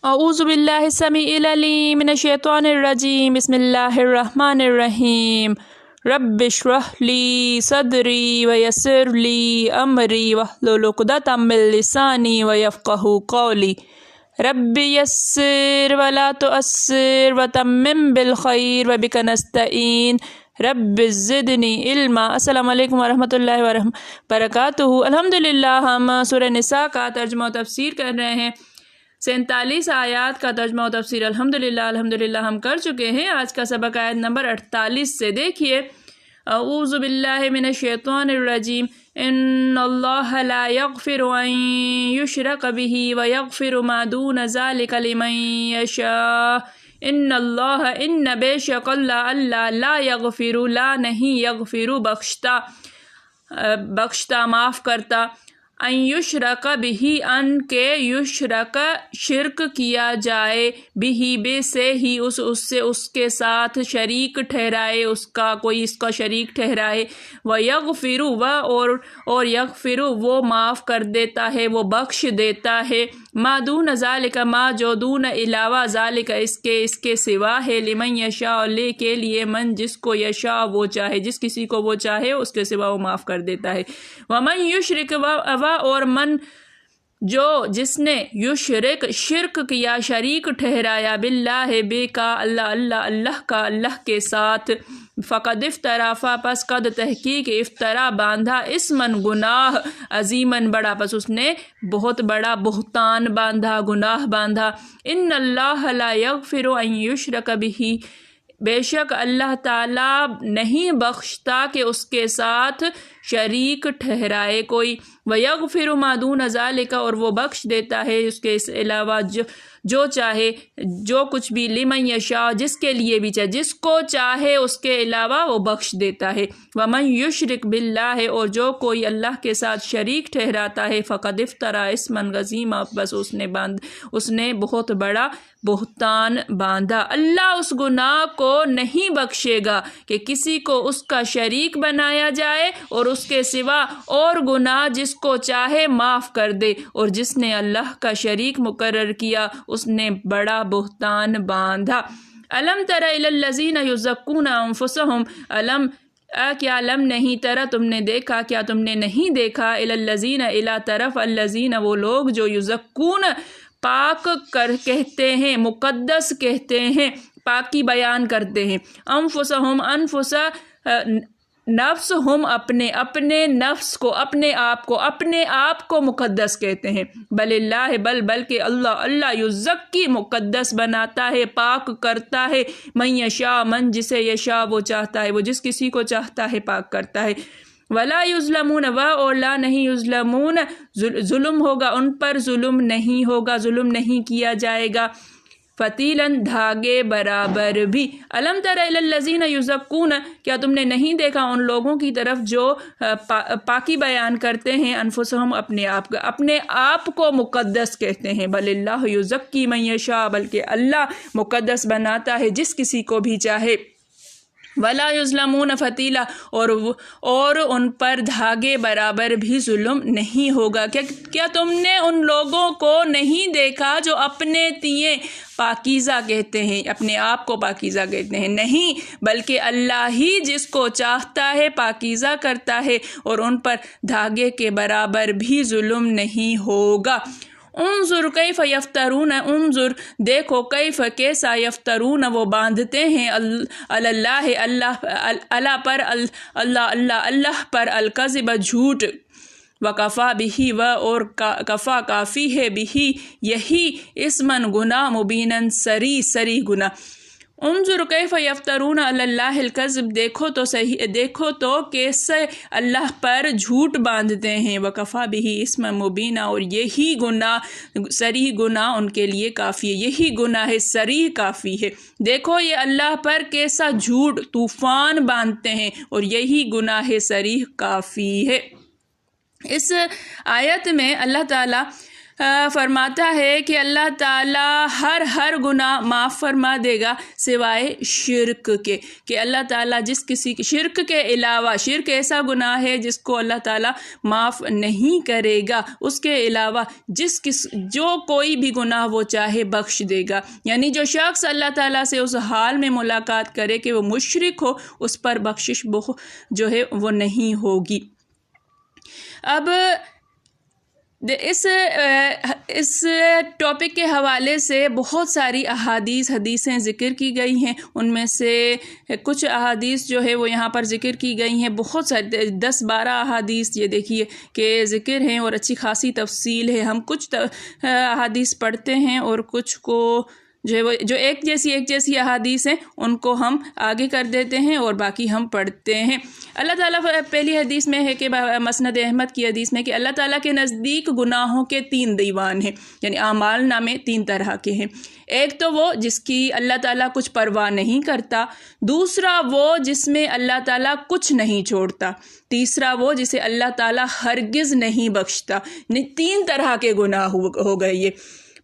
اعوذ باللہ السمیع العلیم من الشیطان الرجیم بسم اللہ الرحمن الرحیم رب اشرح لی صدری ویسر لی امری واحلل عقدۃ من لسانی ویفقہوا قولی رب یسر ولا تعسر وتمم بالخیر وبک نستعین رب زدنی علما۔ السلام علیکم ورحمۃ اللہ وبرکاتہ۔ الحمدللہ ہم سورہ نساء کا ترجمہ و تفسیر کر رہے ہیں۔ 47 آیات کا ترجمہ و تفسیر الحمدللہ ہم کر چکے ہیں۔ آج کا سبق آیت نمبر 48 سے دیکھیے۔ اعوذ باللہ من الشیطان الرجیم ان اللہ لا یغفر ان یشرک بہ ویغفر ما دون ذلک لمن یشاء ان بے شک اللہ لا یغفر لا نہیں یغفر بخشتا معاف کرتا ان یشرک بہ ان کے یشرک شرک کیا جائے بہ بے سے ہی اس کے ساتھ شریک ٹھہرائے، اس کا شریک ٹھہرائے، ویغفر اور یغفر وہ معاف کر دیتا ہے، وہ بخش دیتا ہے، ما دون ذالک ما جو دون علاوہ ذالک اس کے سوا ہے، لمن یشاء لے کے لیے من جس کو یشاء وہ چاہے، جس کسی کو وہ چاہے اس کے سوا وہ معاف کر دیتا ہے، ومن یشرک اور من جس نے یشرک شرک کیا، شریک ٹھہرایا، باللہ بے کا اللہ کے ساتھ، فقد افترا پس قد تحقیق افترا باندھا، اسمن گناہ، عظیمن بڑا پس اس نے بہت بڑا بہتان باندھا، گناہ باندھا، ان اللہ لا یغفر ان یشرک بہ بے شک اللہ تعالیٰ نہیں بخشتا کہ اس کے ساتھ شریک ٹھہرائے کوئی، وَيَغْفِرُ مَا دُونَ ذَلِكَ اور وہ بخش دیتا ہے اس کے علاوہ جو چاہے، جو کچھ بھی، لمن یشاء جس کے لیے بھی چاہے، جس کو چاہے اس کے علاوہ وہ بخش دیتا ہے، وَمَن يُشْرِكْ بِاللَّهِ اور جو کوئی اللہ کے ساتھ شریک ٹھہراتا ہے، فَقَدِ افْتَرَىٰ اسْمًا عَظِیمًا بس اس نے بہت بڑا بہتان باندھا۔ اللہ اس گناہ کو نہیں بخشے گا کہ کسی کو اس کا شریک بنایا جائے اور اس کے سوا اور گناہ جس کو چاہے معاف کر دے، اور جس نے اللہ کا شریک مقرر کیا اس نے بڑا بہتان باندھا۔ الم تر الی الذین یزکون انفسہم کیا لم نہیں ترا تم نے دیکھا، کیا تم نے نہیں دیکھا، الی الذین الی طرف الذین وہ لوگ جو یزکون پاک کہتے ہیں، مقدس کہتے ہیں، پاکی بیان کرتے ہیں، انفسہم نفس ہم اپنے نفس کو، اپنے آپ کو مقدس کہتے ہیں، بلکہ اللہ یزکی مقدس بناتا ہے، پاک کرتا ہے، من یشاء من جسے یشاء وہ چاہتا ہے، وہ جس کسی کو چاہتا ہے پاک کرتا ہے، ولا یظلمون اور لا نہیں یظلمون ظلم ہوگا ان پر، ظلم نہیں ہوگا، ظلم نہیں کیا جائے گا، فتیلاً دھاگے برابر بھی۔ الم تر الی الذین یزکون کیا تم نے نہیں دیکھا ان لوگوں کی طرف جو پاکی بیان کرتے ہیں، انفسہم اپنے آپ کو مقدس کہتے ہیں، بل اللہ یزکی من یشاء بلکہ اللہ مقدس بناتا ہے جس کسی کو بھی چاہے، ولا یظلمون فتیلا اور ان پر دھاگے برابر بھی ظلم نہیں ہوگا۔ کیا تم نے ان لوگوں کو نہیں دیکھا جو اپنے تئیں پاکیزہ کہتے ہیں، اپنے آپ کو پاکیزہ کہتے ہیں؟ نہیں، بلکہ اللہ ہی جس کو چاہتا ہے پاکیزہ کرتا ہے، اور ان پر دھاگے کے برابر بھی ظلم نہیں ہوگا۔ انظر کیف یفترون انظر دیکھو کیف کیسا یفترون وہ باندھتے ہیں، اللہ پر الکذب جھوٹ، وکفا بہ اور کفا کافی ہے بہ یہی اسمن گناہ، مبینن سری گناہ۔ انظر کیف یفترون علی اللہ الکذب دیکھو تو کیسے اللہ پر جھوٹ باندھتے ہیں، وکفا بہ اسم مبینہ اور یہی گناہ صریح گناہ ان کے لیے کافی ہے، یہی گناہ صریح کافی ہے۔ دیکھو یہ اللہ پر کیسا جھوٹ طوفان باندھتے ہیں اور یہی گناہ صریح کافی ہے۔ اس آیت میں اللہ تعالیٰ فرماتا ہے کہ اللہ تعالیٰ ہر گناہ معاف فرما دے گا سوائے شرک کے، کہ اللہ تعالیٰ جس کسی شرک کے علاوہ، شرک ایسا گناہ ہے جس کو اللہ تعالیٰ معاف نہیں کرے گا، اس کے علاوہ جو کوئی بھی گناہ وہ چاہے بخش دے گا۔ یعنی جو شخص اللہ تعالیٰ سے اس حال میں ملاقات کرے کہ وہ مشرک ہو، اس پر بخشش جو ہے وہ نہیں ہوگی۔ اب اس ٹاپک کے حوالے سے بہت ساری حدیثیں ذکر کی گئی ہیں، ان میں سے کچھ احادیث جو ہے وہ یہاں پر ذکر کی گئی ہیں، بہت ساری 10-12 احادیث یہ دیکھیے کہ ذکر ہیں اور اچھی خاصی تفصیل ہے۔ ہم کچھ احادیث پڑھتے ہیں اور کچھ کو جو ایک جیسی احادیث ہیں ان کو ہم آگے کر دیتے ہیں اور باقی ہم پڑھتے ہیں۔ اللہ تعالیٰ پہلی حدیث میں ہے کہ مسند احمد کی حدیث میں کہ اللہ تعالیٰ کے نزدیک گناہوں کے 3 دیوان ہیں، یعنی اعمال نامے 3 طرح کے ہیں۔ ایک تو وہ جس کی اللہ تعالیٰ کچھ پرواہ نہیں کرتا، دوسرا وہ جس میں اللہ تعالیٰ کچھ نہیں چھوڑتا، تیسرا وہ جسے اللہ تعالیٰ ہرگز نہیں بخشتا۔ 3 طرح کے گناہ ہو گئے یہ۔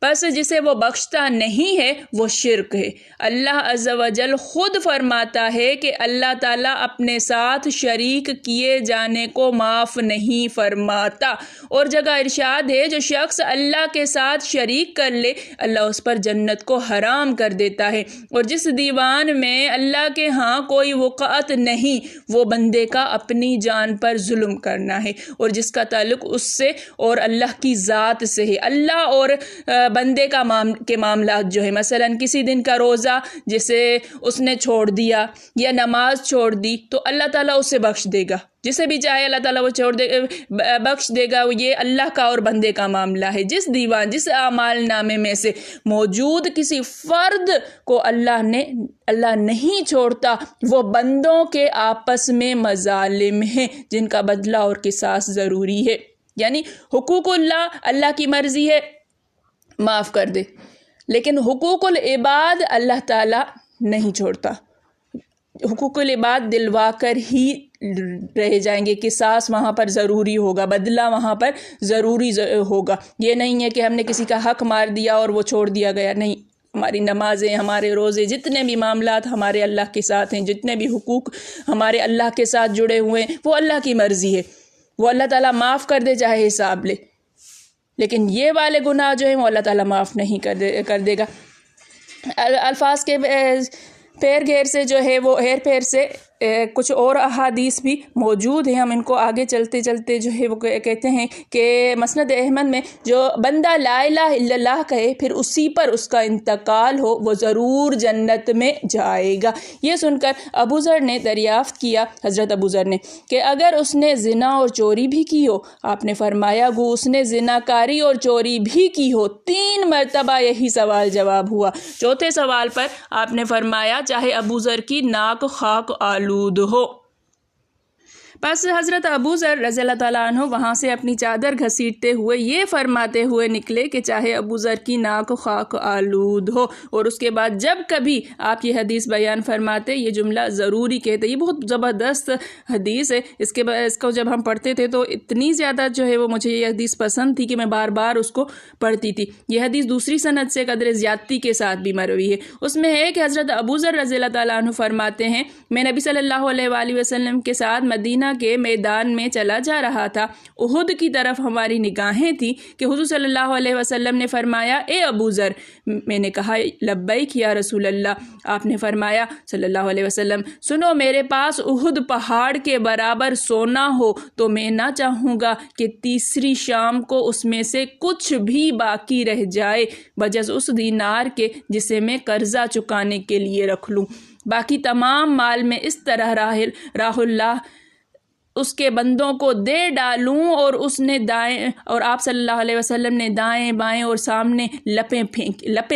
بس جسے وہ بخشتا نہیں ہے وہ شرک ہے۔ اللہ عز و جل خود فرماتا ہے کہ اللہ تعالیٰ اپنے ساتھ شریک کیے جانے کو معاف نہیں فرماتا، اور جگہ ارشاد ہے جو شخص اللہ کے ساتھ شریک کر لے اللہ اس پر جنت کو حرام کر دیتا ہے، اور جس دیوان میں اللہ کے ہاں کوئی وقعت نہیں وہ بندے کا اپنی جان پر ظلم کرنا ہے، اور جس کا تعلق اس سے اور اللہ کی ذات سے ہے۔ اللہ اور بندے کے معاملات جو ہے، مثلا کسی دن کا روزہ جسے اس نے چھوڑ دیا یا نماز چھوڑ دی تو اللہ تعالیٰ اسے بخش دے گا، جسے بھی چاہے اللہ تعالیٰ وہ بخش دے گا۔ یہ اللہ کا اور بندے کا معاملہ ہے۔ جس اعمال نامے میں سے موجود کسی فرد کو اللہ نہیں چھوڑتا، وہ بندوں کے آپس میں مظالم ہیں جن کا بدلہ اور قصاص ضروری ہے۔ یعنی حقوق اللہ کی مرضی ہے معاف کر دے، لیکن حقوق العباد اللہ تعالیٰ نہیں چھوڑتا۔ حقوق العباد دلوا کر ہی رہ جائیں گے، قصاص وہاں پر ضروری ہوگا، بدلہ وہاں پر ضروری ہوگا۔ یہ نہیں ہے کہ ہم نے کسی کا حق مار دیا اور وہ چھوڑ دیا گیا، نہیں۔ ہماری نمازیں، ہمارے روزے، جتنے بھی معاملات ہمارے اللہ کے ساتھ ہیں، جتنے بھی حقوق ہمارے اللہ کے ساتھ جڑے ہوئے ہیں، وہ اللہ کی مرضی ہے، وہ اللہ تعالیٰ معاف کر دے چاہے حساب لے، لیکن یہ والے گناہ جو ہیں وہ اللہ تعالیٰ معاف نہیں کر دے گا۔ الفاظ کے پیر گھیر سے جو ہے وہ ہیر پھیر سے کچھ اور احادیث بھی موجود ہیں، ہم ان کو آگے چلتے چلتے جو ہے وہ کہتے ہیں کہ مسند احمد میں جو بندہ لا الہ الا اللہ کہے پھر اسی پر اس کا انتقال ہو وہ ضرور جنت میں جائے گا۔ یہ سن کر ابو ذر نے دریافت کیا، حضرت ابو ذر نے، کہ اگر اس نے زنا اور چوری بھی کی ہو؟ آپ نے فرمایا گو اس نے زناکاری اور چوری بھی کی ہو۔ 3 مرتبہ یہی سوال جواب ہوا۔ چوتھے سوال پر آپ نے فرمایا چاہے ابو ذر کی ناک خاک آلود ہو۔ پس حضرت ابو ذر رضی اللہ تعالیٰ عنہ وہاں سے اپنی چادر گھسیٹتے ہوئے یہ فرماتے ہوئے نکلے کہ چاہے ابو ذر کی ناک خاک آلود ہو، اور اس کے بعد جب کبھی آپ یہ حدیث بیان فرماتے یہ جملہ ضروری کہتے۔ یہ بہت زبردست حدیث ہے، اس کو جب ہم پڑھتے تھے تو اتنی زیادہ جو ہے وہ مجھے یہ حدیث پسند تھی کہ میں بار بار اس کو پڑھتی تھی۔ یہ حدیث دوسری سند سے قدر زیادتی کے ساتھ بھی مروی ہے۔ اس میں ہے کہ حضرت ابو ذر رضی اللہ تعالیٰ عنہ فرماتے ہیں میں نبی صلی اللہ علیہ وآلہ وسلم کے ساتھ مدینہ کے میدان میں چلا جا رہا تھا، احد کی طرف ہماری نگاہیں تھیں کہ حضور صلی اللہ علیہ وسلم نے فرمایا اے ابو ذر، میں نے کہا لبیک یا رسول اللہ۔ آپ نے فرمایا صلی اللہ علیہ وسلم سنو، میرے پاس احد پہاڑ کے برابر سونا ہو تو میں نہ چاہوں گا کہ تیسری شام کو اس میں سے کچھ بھی باقی رہ جائے بجز اس دینار کے جسے میں قرضہ چکانے کے لیے رکھ لوں، باقی تمام مال میں اس طرح راہ اللہ اس کے بندوں کو دے ڈالوں۔ اور اس نے دائیں، اور آپ صلی اللہ علیہ وسلم نے دائیں بائیں اور سامنے لپیں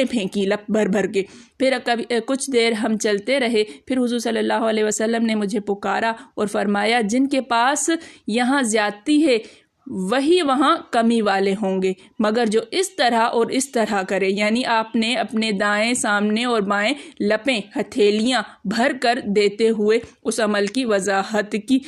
پھینکی لپ بھر بھر کے۔ پھر کچھ دیر ہم چلتے رہے، پھر حضور صلی اللہ علیہ وسلم نے مجھے پکارا اور فرمایا جن کے پاس یہاں زیادتی ہے وہی وہاں کمی والے ہوں گے، مگر جو اس طرح اور اس طرح کرے، یعنی آپ نے اپنے دائیں سامنے اور بائیں لپیں ہتھیلیاں بھر کر دیتے ہوئے اس عمل کی وضاحت کی۔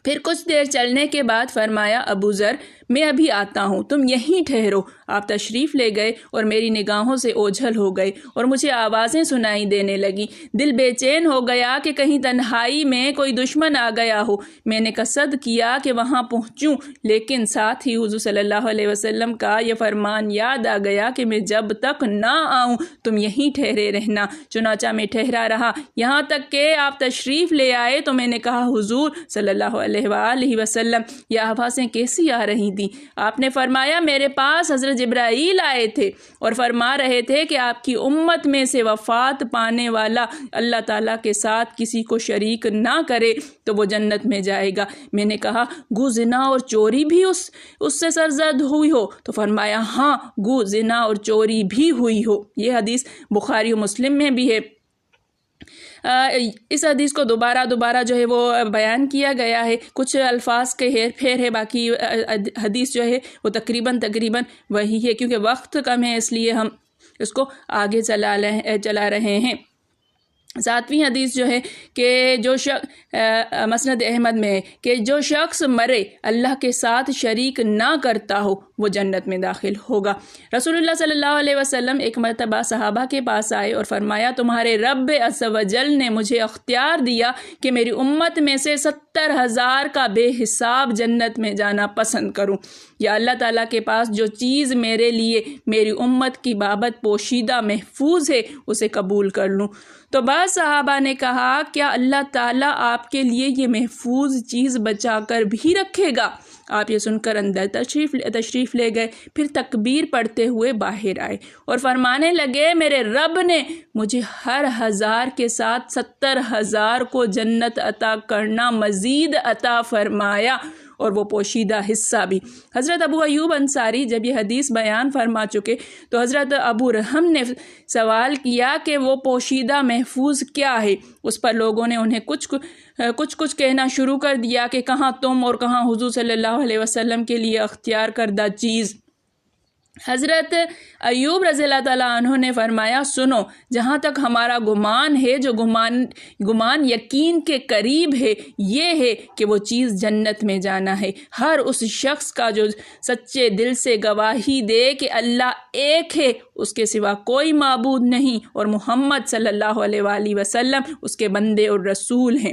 پھر کچھ دیر چلنے کے بعد فرمایا ابو ذر میں ابھی آتا ہوں، تم یہیں ٹھہرو۔ آپ تشریف لے گئے اور میری نگاہوں سے اوجھل ہو گئے اور مجھے آوازیں سنائی دینے لگیں۔ دل بے چین ہو گیا کہ کہیں تنہائی میں کوئی دشمن آ گیا ہو۔ میں نے قصد کیا کہ وہاں پہنچوں، لیکن ساتھ ہی حضور صلی اللہ علیہ وسلم کا یہ فرمان یاد آ گیا کہ میں جب تک نہ آؤں تم یہیں ٹھہرے رہنا۔ چنانچہ میں ٹھہرا رہا یہاں تک کہ آپ تشریف لے آئے تو میں نے کہا، حضور صلی اللہ علیہ وآلہ وسلم یہ آوازیں کیسی آ رہی تھیں؟ آپ نے فرمایا، میرے پاس حضرت جبرائیل آئے تھے اور فرما رہے تھے کہ آپ کی امت میں سے وفات پانے والا اللہ تعالیٰ کے ساتھ کسی کو شریک نہ کرے تو وہ جنت میں جائے گا۔ میں نے کہا، گو زنا اور چوری بھی اس سے سرزد ہوئی ہو؟ تو فرمایا، ہاں، گو زنا اور چوری بھی ہوئی ہو۔ یہ حدیث بخاری و مسلم میں بھی ہے۔ اس حدیث کو دوبارہ جو ہے وہ بیان کیا گیا ہے، کچھ الفاظ کے ہیر پھیر ہے، باقی حدیث جو ہے وہ تقریباً وہی ہے۔ کیونکہ وقت کم ہے اس لیے ہم اس کو آگے چلا رہے ہیں۔ 7ویں حدیث جو ہے کہ مسند احمد میں ہے کہ جو شخص مرے اللہ کے ساتھ شریک نہ کرتا ہو وہ جنت میں داخل ہوگا۔ رسول اللہ صلی اللہ علیہ وسلم ایک مرتبہ صحابہ کے پاس آئے اور فرمایا، تمہارے رب عز و جل نے مجھے اختیار دیا کہ میری امت میں سے 70,000 کا بے حساب جنت میں جانا پسند کروں، یا اللہ تعالیٰ کے پاس جو چیز میرے لیے میری امت کی بابت پوشیدہ محفوظ ہے اسے قبول کر لوں۔ تو بعض صحابہ نے کہا، کیا اللہ تعالیٰ آپ کے لیے یہ محفوظ چیز بچا کر بھی رکھے گا؟ آپ یہ سن کر اندر تشریف لے گئے، پھر تکبیر پڑھتے ہوئے باہر آئے اور فرمانے لگے، میرے رب نے مجھے ہر 1000 کے ساتھ 70,000 کو جنت عطا کرنا مزید عطا فرمایا، اور وہ پوشیدہ حصہ بھی۔ حضرت ابو ایوب انصاری جب یہ حدیث بیان فرما چکے تو حضرت ابو رحم نے سوال کیا کہ وہ پوشیدہ محفوظ کیا ہے؟ اس پر لوگوں نے انہیں کچھ کہنا شروع کر دیا کہ کہاں تم اور کہاں حضور صلی اللہ علیہ وسلم کے لیے اختیار کردہ چیز۔ حضرت ایوب رضی اللہ تعالیٰ عنہ نے فرمایا، سنو، جہاں تک ہمارا گمان ہے، جو گمان یقین کے قریب ہے، یہ ہے کہ وہ چیز جنت میں جانا ہے۔ ہر اس شخص کا جو سچے دل سے گواہی دے کہ اللہ ایک ہے، اس کے سوا کوئی معبود نہیں، اور محمد صلی اللہ علیہ وآلہ وسلم اس کے بندے اور رسول ہیں۔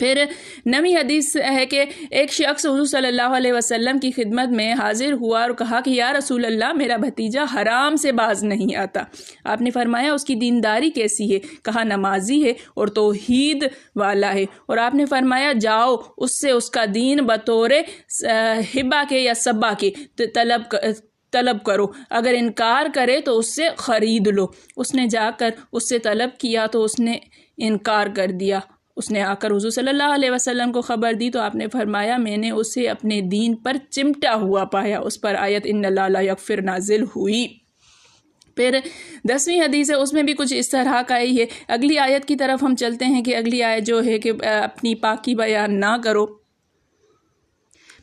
پھر 9ویں حدیث ہے کہ ایک شخص حضور صلی اللہ علیہ وسلم کی خدمت میں حاضر ہوا اور کہا کہ یا رسول اللہ، میرا بھتیجا حرام سے باز نہیں آتا۔ آپ نے فرمایا، اس کی دینداری کیسی ہے؟ کہا، نمازی ہے اور توحید والا ہے۔ اور آپ نے فرمایا، جاؤ اس سے اس کا دین بطور ہبہ کے یا سبا کے طلب کرو، اگر انکار کرے تو اس سے خرید لو۔ اس نے جا کر اس سے طلب کیا تو اس نے انکار کر دیا۔ اس نے آ کر حضور صلی اللہ علیہ وسلم کو خبر دی تو آپ نے فرمایا، میں نے اسے اپنے دین پر چمٹا ہوا پایا۔ اس پر آیت ان اللہ لا یغفر نازل ہوئی۔ پھر 10ویں حدیث ہے، اس میں بھی کچھ اس طرح کا ہی ہے۔ اگلی آیت کی طرف ہم چلتے ہیں کہ اگلی آیت جو ہے کہ اپنی پاکی بیان نہ کرو۔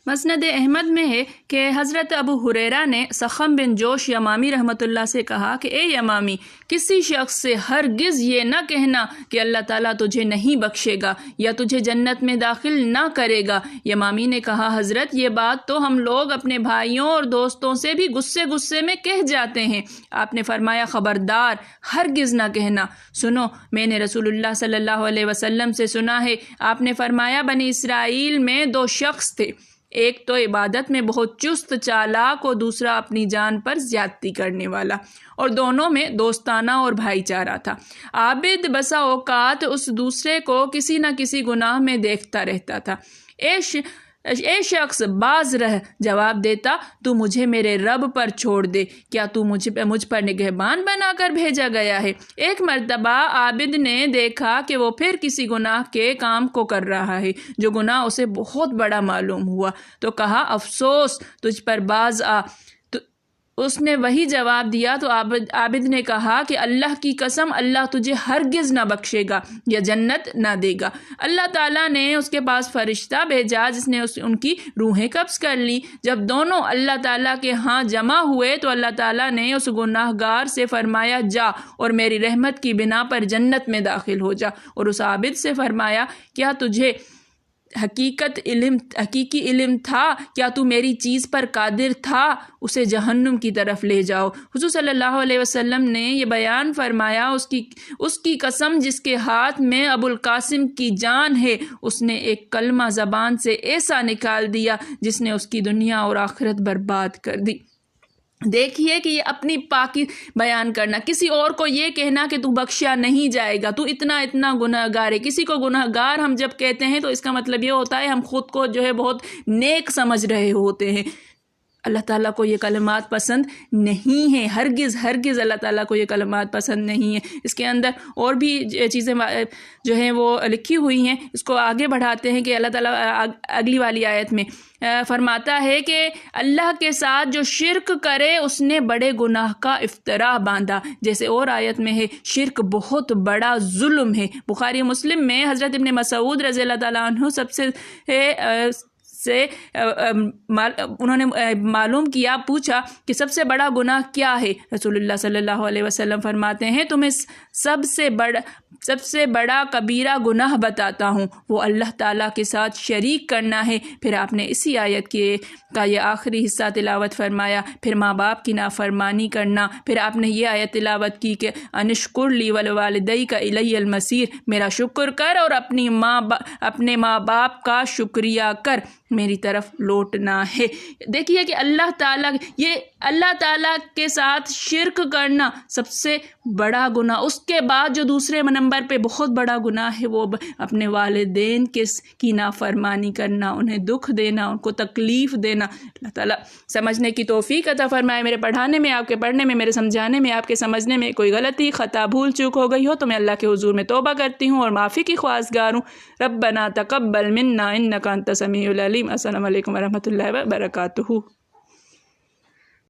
مسند احمد میں ہے کہ حضرت ابو ہریرہ نے سخم بن جوش یمامی رحمۃ اللہ سے کہا کہ اے یمامی، کسی شخص سے ہرگز یہ نہ کہنا کہ اللہ تعالیٰ تجھے نہیں بخشے گا یا تجھے جنت میں داخل نہ کرے گا۔ یمامی نے کہا، حضرت یہ بات تو ہم لوگ اپنے بھائیوں اور دوستوں سے بھی غصے میں کہہ جاتے ہیں۔ آپ نے فرمایا، خبردار، ہرگز نہ کہنا۔ سنو، میں نے رسول اللہ صلی اللہ علیہ وسلم سے سنا ہے، آپ نے فرمایا، بنی اسرائیل میں 2 شخص تھے، ایک تو عبادت میں بہت چست چالاک اور دوسرا اپنی جان پر زیادتی کرنے والا، اور دونوں میں دوستانہ اور بھائی چارہ تھا۔ عابد بسا اوقات اس دوسرے کو کسی نہ کسی گناہ میں دیکھتا رہتا تھا۔ اے شخص، باز رہ، جواب دیتا، تو مجھے میرے رب پر چھوڑ دے، کیا تو مجھ پر نگہبان بنا کر بھیجا گیا ہے؟ ایک مرتبہ عابد نے دیکھا کہ وہ پھر کسی گناہ کے کام کو کر رہا ہے جو گناہ اسے بہت بڑا معلوم ہوا، تو کہا، افسوس تجھ پر باز آ۔ اس نے وہی جواب دیا تو عابد نے کہا کہ اللہ کی قسم، اللہ تجھے ہرگز نہ بخشے گا یا جنت نہ دے گا۔ اللہ تعالیٰ نے اس کے پاس فرشتہ بھیجا جس نے ان کی روحیں قبض کر لی۔ جب دونوں اللہ تعالیٰ کے ہاں جمع ہوئے تو اللہ تعالیٰ نے اس گناہ گار سے فرمایا، جا اور میری رحمت کی بنا پر جنت میں داخل ہو جا، اور اس عابد سے فرمایا، کیا تجھے حقیقی علم تھا، کیا تو میری چیز پر قادر تھا، اسے جہنم کی طرف لے جاؤ۔ حضور صلی اللہ علیہ وسلم نے یہ بیان فرمایا، اس کی قسم جس کے ہاتھ میں ابو القاسم کی جان ہے، اس نے ایک کلمہ زبان سے ایسا نکال دیا جس نے اس کی دنیا اور آخرت برباد کر دی۔ دیکھیے کہ یہ اپنی پاکی بیان کرنا، کسی اور کو یہ کہنا کہ تو بخشا نہیں جائے گا، تو اتنا گناہ گار ہے۔ کسی کو گناہ گار ہم جب کہتے ہیں تو اس کا مطلب یہ ہوتا ہے ہم خود کو جو ہے بہت نیک سمجھ رہے ہوتے ہیں۔ اللہ تعالیٰ کو یہ کلمات پسند نہیں ہیں، ہرگز اللہ تعالیٰ کو یہ کلمات پسند نہیں ہیں۔ اس کے اندر اور بھی چیزیں جو ہیں وہ لکھی ہوئی ہیں، اس کو آگے بڑھاتے ہیں کہ اللہ تعالیٰ اگلی والی آیت میں فرماتا ہے کہ اللہ کے ساتھ جو شرک کرے اس نے بڑے گناہ کا افترا باندھا، جیسے اور آیت میں ہے شرک بہت بڑا ظلم ہے۔ بخاری مسلم میں حضرت ابن مسعود رضی اللہ تعالیٰ عنہ انہوں نے معلوم کیا، پوچھا کہ سب سے بڑا گناہ کیا ہے؟ رسول اللہ صلی اللہ علیہ وسلم فرماتے ہیں تمہیں سب سے بڑا کبیرہ گناہ بتاتا ہوں، وہ اللہ تعالیٰ کے ساتھ شریک کرنا ہے۔ پھر آپ نے اسی آیت کا یہ آخری حصہ تلاوت فرمایا، پھر ماں باپ کی نافرمانی کرنا۔ پھر آپ نے یہ آیت تلاوت کی کہ انشکر لی ولوالدیک الی المصیر، میرا شکر کر اور اپنے ماں باپ کا شکریہ کر، میری طرف لوٹنا ہے۔ دیکھیے کہ اللہ تعالیٰ کے ساتھ شرک کرنا سب سے بڑا گناہ، اس کے بعد جو دوسرے نمبر پہ بہت بڑا گناہ ہے وہ اپنے والدین کی نافرمانی کرنا، انہیں دکھ دینا، ان کو تکلیف دینا۔ اللہ تعالیٰ سمجھنے کی توفیق عطا فرمائے۔ میرے پڑھانے میں، آپ کے پڑھنے میں، میرے سمجھانے میں، آپ کے سمجھنے میں کوئی غلطی، خطا، بھول چوک ہو گئی ہو تو میں اللہ کے حضور میں توبہ کرتی ہوں اور معافی کی خواستگار ہوں۔ ربنا تقبل منا انک انت السمیع العلیم۔ السلام علیکم ورحمۃ اللہ وبرکاتہ۔